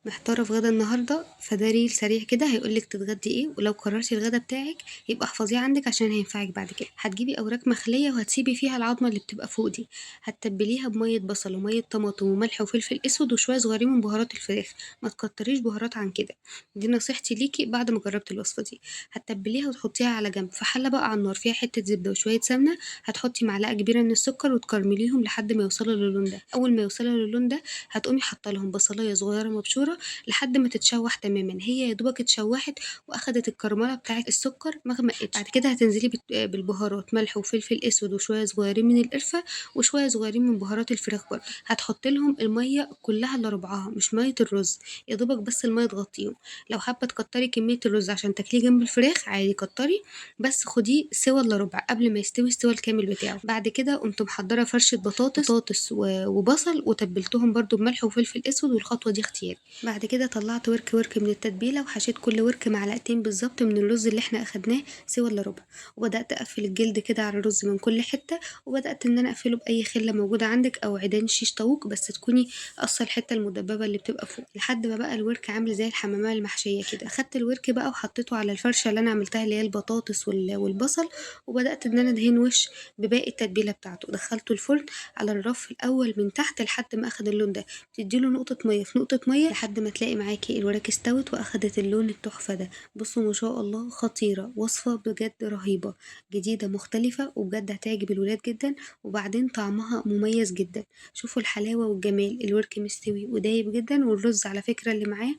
محتارة في غدا النهاردة، فده ريل سريع كده هيقولك تتغدي ايه، ولو قررتي الغدا بتاعك يبقى احفظيه عندك عشان هينفعك بعد كده. هتجيبي اوراق مخلية وهتسيبي فيها العظمة اللي بتبقى فوق دي، هتتبليها بمية بصل ومية طماطم وملح وفلفل اسود وشوية صغيرين من بهارات الفراخ، ما تكتريش بهارات عن كده. دي نصيحتي ليكي بعد ما جربت الوصفة دي. هتتبليها وتحطيها على جنب في حلة بقى على النار فيها حتة زبدة وشوية سمنة. هتحطي معلقة كبيرة من السكر وتكرمليهم لحد ما يوصلوا للون ده. اول ما يوصلوا للون ده هتقومي حاطه لهم بصلايه صغيره مبشوره لحد ما تتشوح تماما، هي يا دوبك اتشوحت واخدت الكرمله بتاعه السكر ما غمقتش. بعد كده هتنزلي بالبهارات ملح وفلفل اسود وشويه صغيرين من القرفه وشويه صغيرين من بهارات الفراخ برضه. هتحط لهم الميه كلها الا ربعها مش ميه الرز، يا دوبك بس الميه تغطيهم. لو حابه تكتري كميه الرز عشان تاكليه جنب الفراخ عادي كتري، بس خديه سوا الا ربع قبل ما يستوي السوا الكامل بتاعه. بعد كده قمت محضره فرشه بطاطس وبصل وتبلتهم برضو بملح وفلفل اسود، والخطوه دي اختياري. بعد كده طلعت ورك من التتبيله وحشيت كل ورك معلقتين بالظبط من الرز اللي احنا اخدناه سوا الا ربع، وبدات اقفل الجلد كده على الرز من كل حته، وبدات ان انا اقفله باي خله موجوده عندك او عيدان شيش طاووق، بس تكوني قصه الحته المدببه اللي بتبقى فوق لحد ما بقى الورك عامل زي الحمامه المحشيه كده. اخدت الورك بقى وحطيته على الفرشه اللي انا عملتها اللي هي البطاطس والبصل، وبدات ان انا ادهن وش بباقي التتبيله بتاعته. دخلته الفرن على الرف الاول من تحت لحد ما اخد اللون ده، بتديله نقطه ميه في نقطه ميه لحد ما تلاقي معاكي الوراك استوت واخدت اللون التحفه ده. بصوا ما شاء الله خطيره، وصفه بجد رهيبه جديده مختلفه وبجد هتعجب الولاد جدا، وبعدين طعمها مميز جدا. شوفوا الحلاوه والجمال، الورك مستوي ودايب جدا، والرز على فكره اللي معاه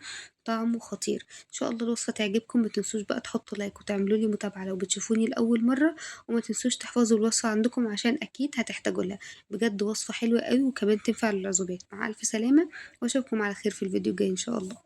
طعمه خطير. ان شاء الله الوصفه تعجبكم، ما تنسوش بقى تحطوا لايك وتعملوا لي متابعه لو بتشوفوني لاول مره، وما تنسوش تحفظوا الوصفه عندكم عشان اكيد هتحتاجوا لها. بجد وصفه حلوه قوي وكمان تنفع للعزوبات. مع الف سلامه واشوفكم على خير في الفيديو الجاي ان شاء الله.